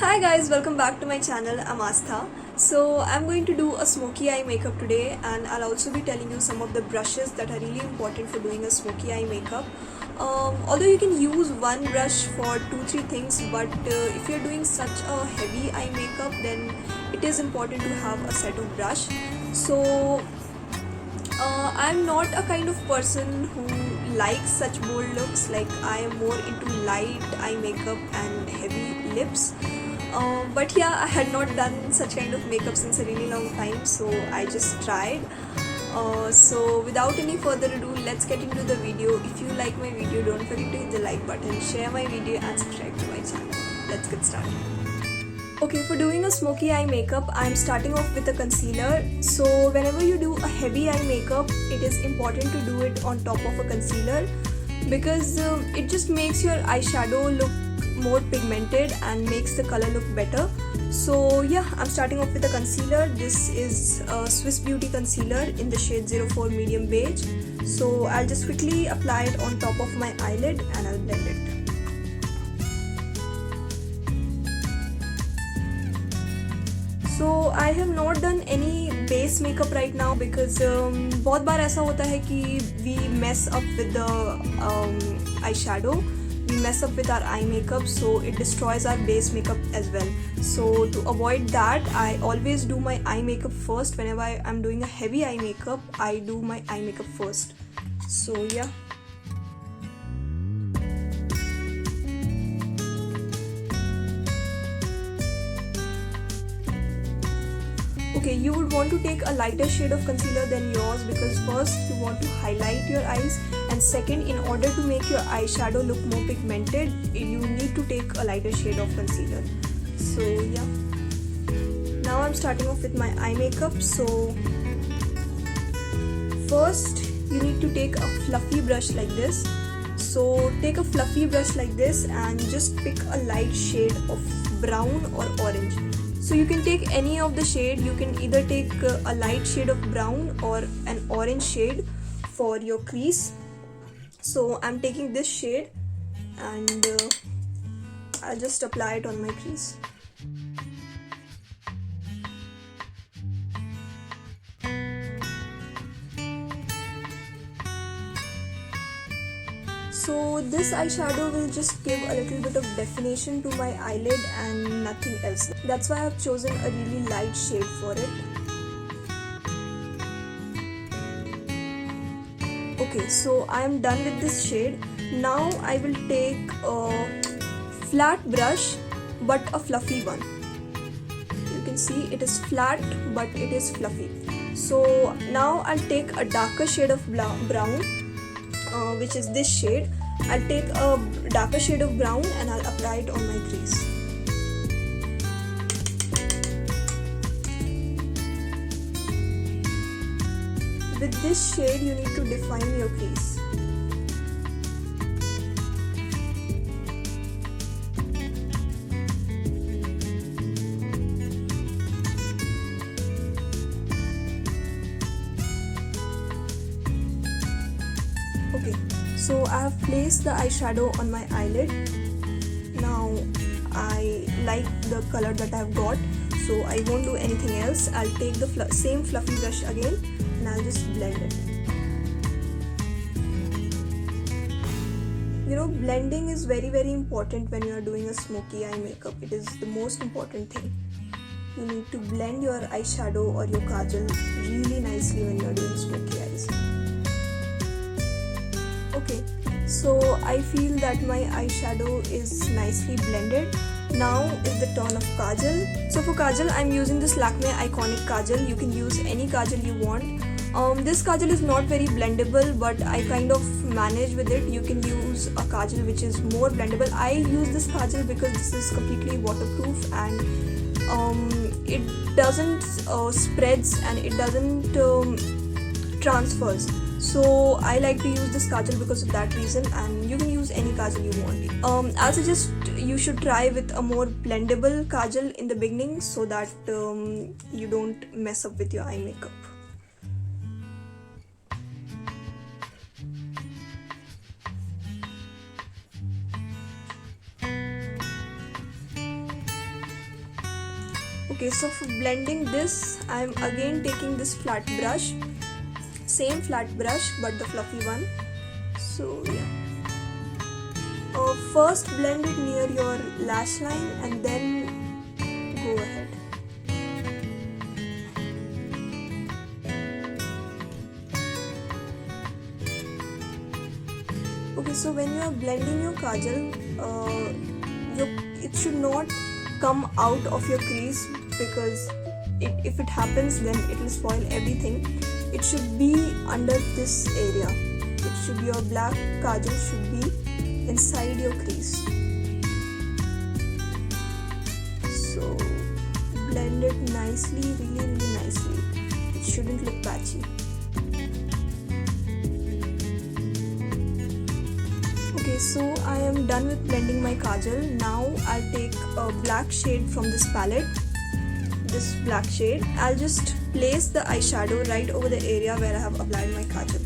Hi guys, welcome back to my channel. I'm Astha. So I'm going to do a smoky eye makeup today, and I'll also be telling you some of the brushes that are really important for doing a smoky eye makeup. Although you can use one brush for 2-3 things, but if you're doing such a heavy eye makeup, then it is important to have a set of brush. So I'm not a kind of person who likes such bold looks. Like, I am more into light eye makeup and heavy lips. But yeah, I had not done such kind of makeup since a really long time, so I just tried. So without any further ado, let's get into the video. If you like my video, don't forget to hit the like button, share my video and subscribe to my channel. Let's get started. Okay, for doing a smoky eye makeup, I'm starting off with a concealer. So whenever you do a heavy eye makeup, it is important to do it on top of a concealer because it just makes your eyeshadow look more pigmented and makes the color look better. So yeah, I'm starting off with a concealer. This is a Swiss Beauty concealer in the shade 04 medium beige. So I'll just quickly apply it on top of my eyelid and I'll blend it. So I have not done any base makeup right now because बहुत बार ऐसा होता है कि we mess up with the eyeshadow, we mess up with our eye makeup, so it destroys our base makeup as well. So to avoid that, I always do my eye makeup first. Whenever I'm doing a heavy eye makeup, I do my eye makeup first. So yeah. Okay, you would want to take a lighter shade of concealer than yours because first you want to highlight your eyes, and second, in order to make your eyeshadow look more pigmented, you need to take a lighter shade of concealer. So yeah. Now I'm starting off with my eye makeup. So first you need to take a fluffy brush like this. So take a fluffy brush like this and just pick a light shade of brown or orange. So you can take any of the shade. You can either take a light shade of brown or an orange shade for your crease. So I'm taking this shade and I'll just apply it on my crease. So this eyeshadow will just give a little bit of definition to my eyelid and nothing else. That's why I've chosen a really light shade for it. Okay, so I am done with this shade. Now I will take a flat brush but a fluffy one. You can see it is flat but it is fluffy. So now I'll take a darker shade of brown, which is this shade. I'll take a darker shade of brown and I'll apply it on my crease. With this shade, you need to define your crease. Okay, so I have placed the eyeshadow on my eyelid. Now I like the color that I have got, so I won't do anything else. I'll take the same fluffy brush again and I'll just blend it. You know, blending is very important when you are doing a smoky eye makeup. It is the most important thing. You need to blend your eyeshadow or your kajal really nicely when you are doing smoky eyes. Okay, so I feel that my eyeshadow is nicely blended. Now is the turn of kajal. So for kajal, I'm using this Lakme Iconic Kajal. You can use any kajal you want. This kajal is not very blendable, but I kind of manage with it. You can use a kajal which is more blendable. I use this kajal because this is completely waterproof and it doesn't spreads and it doesn't transfers. So I like to use this kajal because of that reason, and you can use any kajal you want. I'll suggest you should try with a more blendable kajal in the beginning so that you don't mess up with your eye makeup. Okay, so for blending this, I'm again taking this flat brush, same flat brush but the fluffy one. So yeah, first blend it near your lash line and then go ahead. Okay, so when you are blending your kajal, it should not come out of your crease, because if it happens then it will spoil everything. It should be under this area. Your black kajal should be inside your crease. So blend it nicely, really nicely. It shouldn't look patchy. Okay, so I am done with blending my kajal. Now I'll take a black shade from this palette, this black shade. I'll just place the eyeshadow right over the area where I have applied my kajal.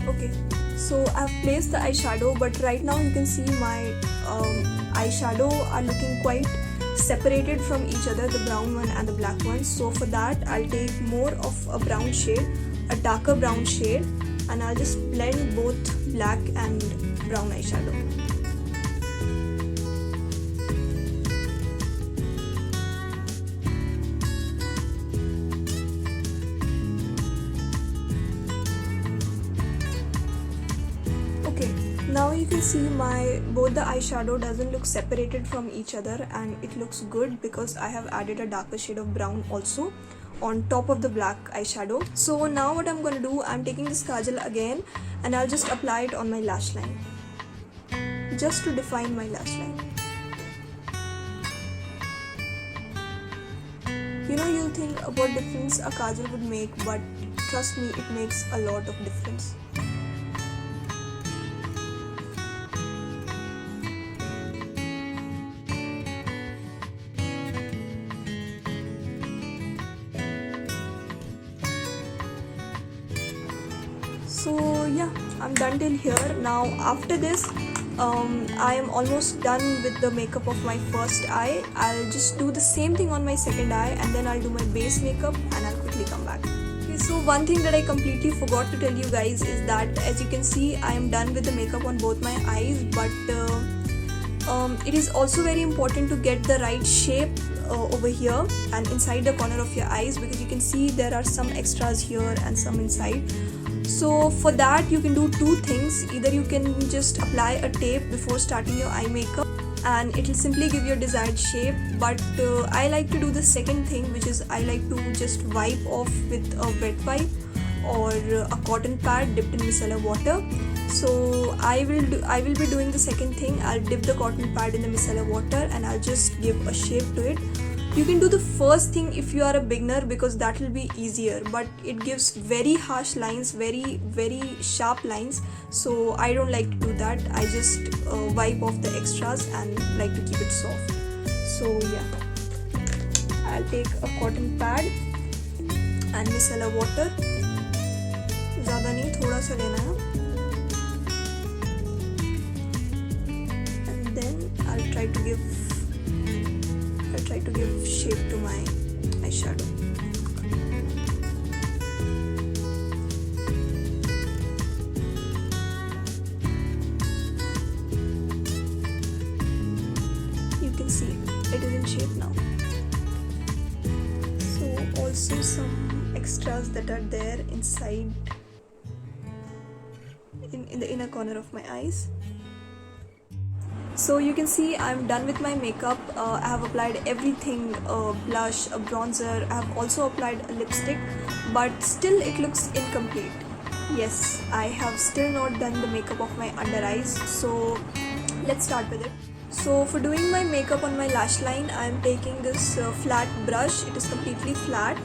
Okay, so I've placed the eyeshadow, but right now you can see my eyeshadow are looking quite separated from each other, the brown one and the black one. So for that I'll take more of a brown shade, a darker brown shade, and I'll just blend both black and brown eyeshadow. Now you can see both the eyeshadow doesn't look separated from each other, and it looks good because I have added a darker shade of brown also on top of the black eyeshadow. So now what I'm going to do, I'm taking this kajal again and I'll just apply it on my lash line, just to define my lash line. You know, you'll think what difference a kajal would make, but trust me, it makes a lot of difference. So yeah, I'm done till here. Now after this, I am almost done with the makeup of my first eye. I'll just do the same thing on my second eye, and then I'll do my base makeup and I'll quickly come back. Okay, so one thing that I completely forgot to tell you guys is that, as you can see, I am done with the makeup on both my eyes, but it is also very important to get the right shape over here and inside the corner of your eyes, because you can see there are some extras here and some inside. So for that you can do two things. Either you can just apply a tape before starting your eye makeup and it will simply give you a desired shape, but I like to do the second thing, which is I like to just wipe off with a wet wipe or a cotton pad dipped in micellar water. So I will be doing the second thing. I'll dip the cotton pad in the micellar water and I'll just give a shape to it. You can do the first thing if you are a beginner, because that will be easier, but it gives very harsh lines, very sharp lines, so I don't like to do that. I just wipe off the extras and like to keep it soft. So yeah, I'll take a cotton pad and micellar water. ज़्यादा नहीं, थोड़ा सा लेना है. And then I'll try to give shape to my eyeshadow. You can see it is in shape now. So also some extras that are there inside in the inner corner of my eyes. So you can see I'm done with my makeup. I have applied everything, blush, a bronzer. I have also applied a lipstick, but still it looks incomplete. Yes, I have still not done the makeup of my under eyes, so let's start with it. So for doing my makeup on my lash line, I am taking this flat brush. It is completely flat,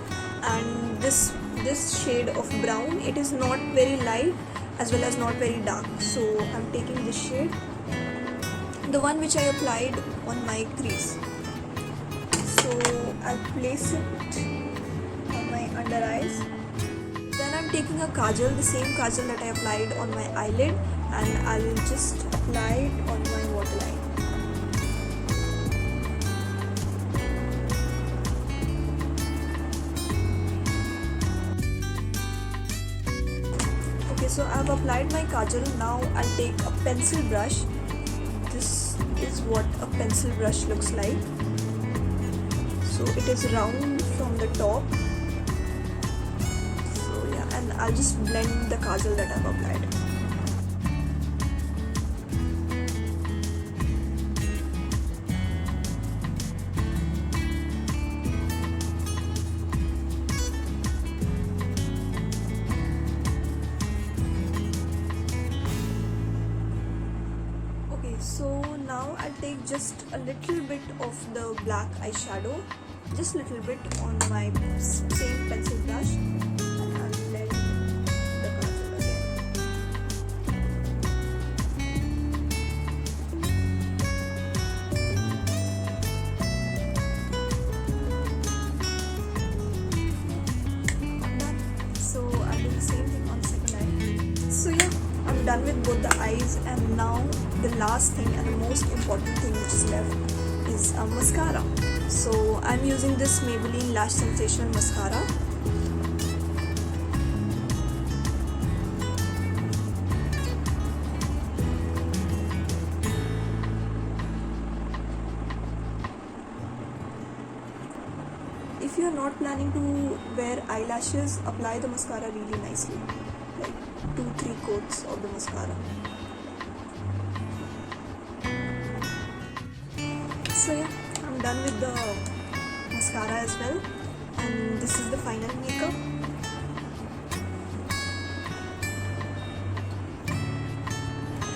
and this this shade of brown. It is not very light as well as not very dark, so I'm taking this shade, the one which I applied on my crease. So I'll place it on my under eyes. Then I'm taking a kajal, the same kajal that I applied on my eyelid, and I'll just apply it on my waterline. Okay, so I've applied my kajal. Now I'll take a pencil brush. This is what a pencil brush looks like. So it is round from the top. So yeah, and I'll just blend the kajal that I've applied. So now I'll take just a little bit of the black eyeshadow, just a little bit on my same pencil brush, and I'll blend the kajal again. Done. So I'll do the same thing on second eye. So yeah, I'm done with both the eyes, and now the last thing and the most important thing which is left is a mascara. So I'm using this Maybelline Lash Sensational Mascara. If you are not planning to wear eyelashes, apply the mascara really nicely, like 2-3 coats of the mascara. So yeah, I'm done with the mascara as well, and this is the final makeup.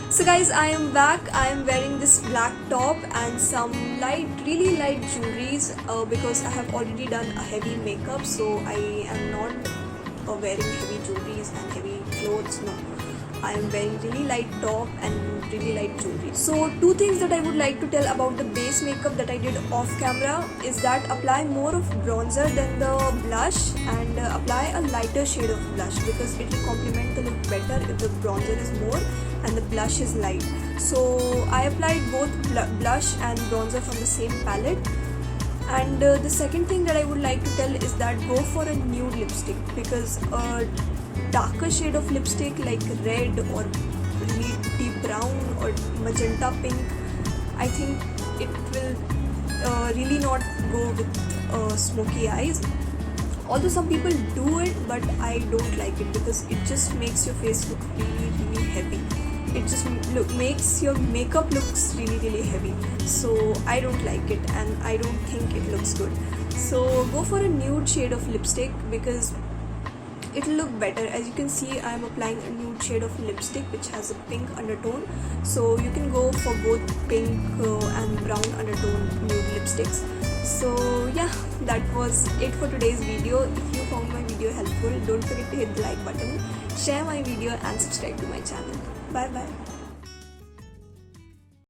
So guys, I am back. I am wearing this black top and some really light jewelries because I have already done a heavy makeup, so I am not wearing heavy jewelries and heavy clothes. No, I am wearing really light top and really light jewelry. So 2 things that I would like to tell about the base makeup that I did off camera is that apply more of bronzer than the blush, and apply a lighter shade of blush because it will complement the look better if the bronzer is more and the blush is light. So I applied both blush and bronzer from the same palette. And the second thing that I would like to tell is that go for a nude lipstick, because a darker shade of lipstick like red or really deep brown or magenta pink, I think it will really not go with smoky eyes. Although some people do it, but I don't like it because it just makes your face look really heavy. It just makes your makeup looks really heavy, so I don't like it and I don't think it looks good. So go for a nude shade of lipstick because it will look better. As you can see, I am applying a nude shade of lipstick which has a pink undertone, so you can go for both pink and brown undertone nude lipsticks. So yeah, that was it for today's video. If you found my video helpful, don't forget to hit the like button, share my video and subscribe to my channel. Bye bye.